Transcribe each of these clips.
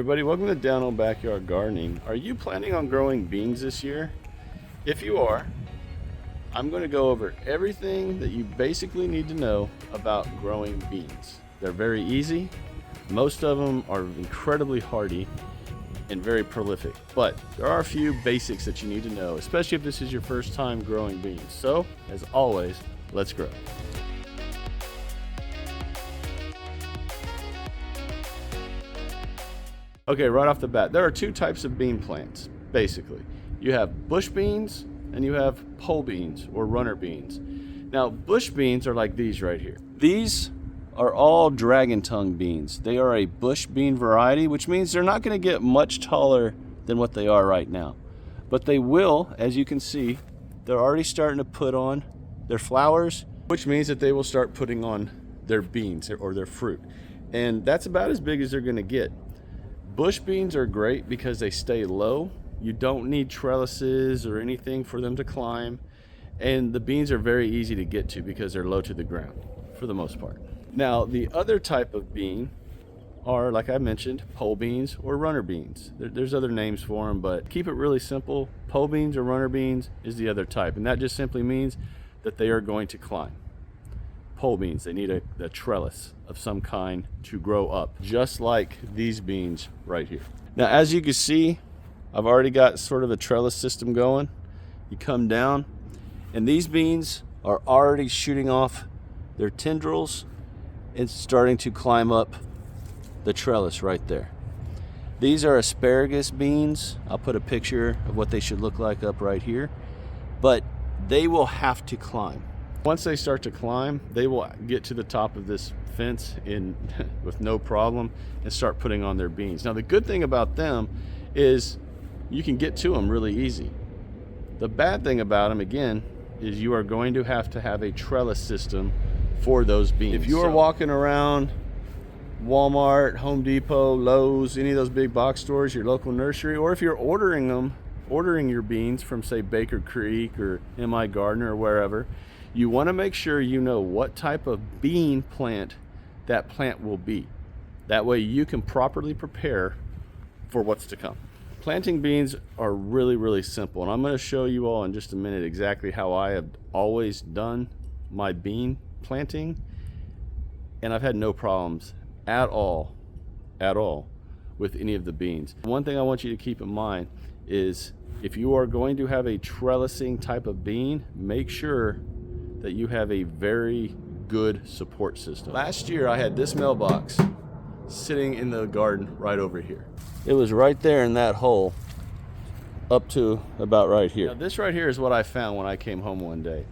everybody, welcome to Down on Backyard Gardening. Are you planning on growing beans this year? If you are, I'm going to go over everything that you basically need to know about growing beans. They're very easy. Most of them are incredibly hardy and very prolific, but there are a few basics that you need to know, especially if this is your first time growing beans. So, as always, let's grow. Okay, right off the bat, there are two types of bean plants, basically. You have bush beans and you have pole beans or runner beans. Now, bush beans are like these right here. These are all dragon tongue beans. They are a bush bean variety, which means they're not going to get much taller than what they are right now. But they will, as you can see, they're already starting to put on their flowers, which means that they will start putting on their beans or their fruit. And that's about as big as they're going to get. Bush beans are great because they stay low. You don't need trellises or anything for them to climb. And the beans are very easy to get to because they're low to the ground for the most part. Now, the other type of bean are, like I mentioned, pole beans or runner beans. There's other names for them, but keep it really simple. Pole beans or runner beans is the other type. And that just simply means that they are going to climb. Pole beans, they need a trellis of some kind to grow up, just like these beans right here. Now, as you can see, I've already got sort of a trellis system going. You come down, and these beans are already shooting off their tendrils and starting to climb up the trellis right there. These are asparagus beans. I'll put a picture of what they should look like up right here, but they will have to climb. Once they start to climb, they will get to the top of this fence with no problem and start putting on their beans. Now, the good thing about them is you can get to them really easy. The bad thing about them, again, is you are going to have a trellis system for those beans. If you are walking around Walmart, Home Depot, Lowe's, any of those big box stores, your local nursery, or if you're ordering your beans from, say, Baker Creek or M.I. Gardner or wherever, you want to make sure you know what type of bean plant that plant will be. That way you can properly prepare for what's to come. Planting beans are really, really simple, and I'm going to show you all in just a minute exactly how I have always done my bean planting, and I've had no problems at all with any of the beans. One thing I want you to keep in mind is if you are going to have a trellising type of bean, make sure that you have a very good support system. Last year I had this mailbox sitting in the garden right over here. It was right there in that hole up to about right here. Now, this right here is what I found when I came home one day.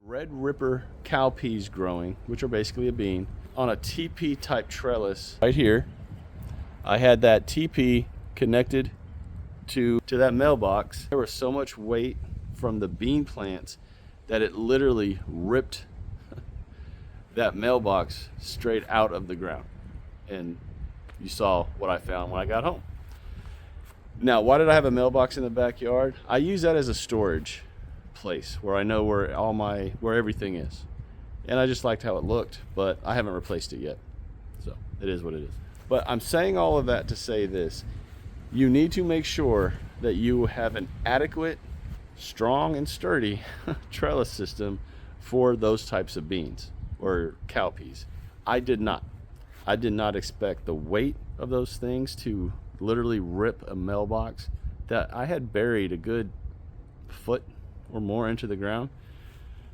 Red Ripper cowpeas growing, which are basically a bean, on a TP type trellis right here. I had that TP connected to that mailbox. There was so much weight from the bean plants that it literally ripped that mailbox straight out of the ground. And you saw what I found when I got home. Now, why did I have a mailbox in the backyard? I use that as a storage place where I know where everything is. And I just liked how it looked, but I haven't replaced it yet. So it is what it is. But I'm saying all of that to say this. You need to make sure that you have an adequate, strong and sturdy trellis system for those types of beans or cowpeas. I did not expect the weight of those things to literally rip a mailbox that I had buried a good foot or more into the ground.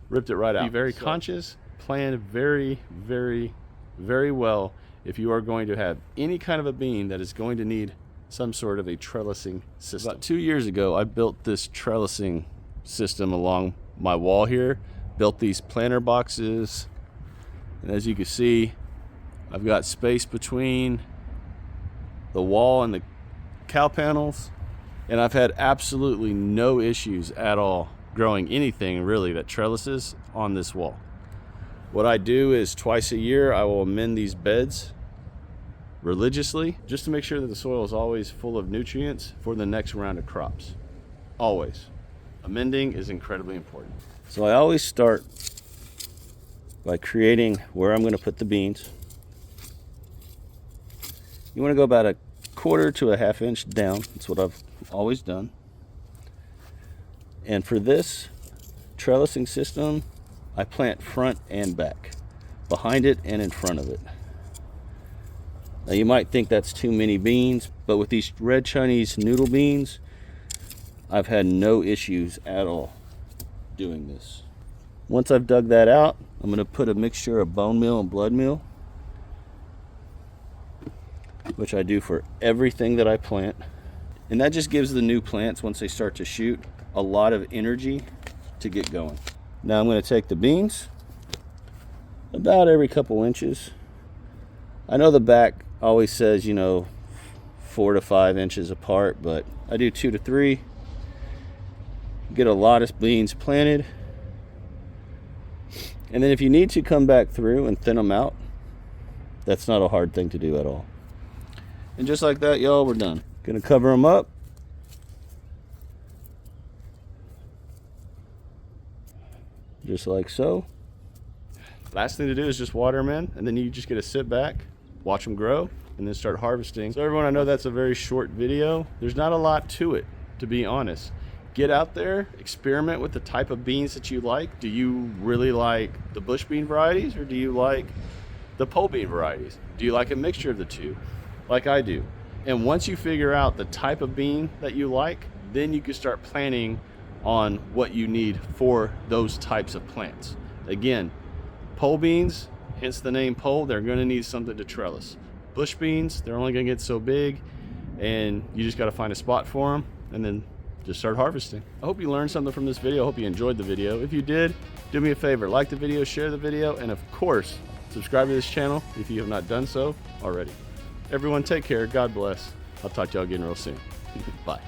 Ripped it right out. Be very conscious, plan very, very, very well if you are going to have any kind of a bean that is going to need some sort of a trellising system. About 2 years ago, I built this trellising system along my wall here, built these planter boxes, and as you can see, I've got space between the wall and the cow panels, and I've had absolutely no issues at all growing anything really that trellises on this wall. What I do is twice a year I will amend these beds religiously just to make sure that the soil is always full of nutrients for the next round of crops. Always. Amending is incredibly important. So I always start by creating where I'm going to put the beans. You want to go about a 1/4 to a 1/2 inch down. That's what I've always done. And for this trellising system, I plant front and back, behind it and in front of it. Now you might think that's too many beans, but with these red Chinese noodle beans, I've had no issues at all doing this. Once I've dug that out, I'm going to put a mixture of bone meal and blood meal, which I do for everything that I plant. And that just gives the new plants, once they start to shoot, a lot of energy to get going. Now I'm going to take the beans about every couple inches. I know the back always says, 4 to 5 inches apart, but I do 2 to 3. Get a lot of beans planted. And then if you need to come back through and thin them out, that's not a hard thing to do at all. And just like that, y'all, we're done. Gonna cover them up. Just like so. Last thing to do is just water them in, and then you just get to sit back, watch them grow, and then start harvesting. So everyone, I know that's a very short video. There's not a lot to it, to be honest. Get out there, experiment with the type of beans that you like. Do you really like the bush bean varieties, or do you like the pole bean varieties? Do you like a mixture of the two, like I do? And once you figure out the type of bean that you like, then you can start planning on what you need for those types of plants. Again, pole beans, hence the name pole, they're gonna need something to trellis. Bush beans, they're only gonna get so big, and you just gotta find a spot for them, and then just start harvesting. I hope you learned something from this video. I hope you enjoyed the video. If you did, do me a favor, like the video, share the video, and of course, subscribe to this channel if you have not done so already. Everyone take care, God bless. I'll talk to y'all again real soon. Bye.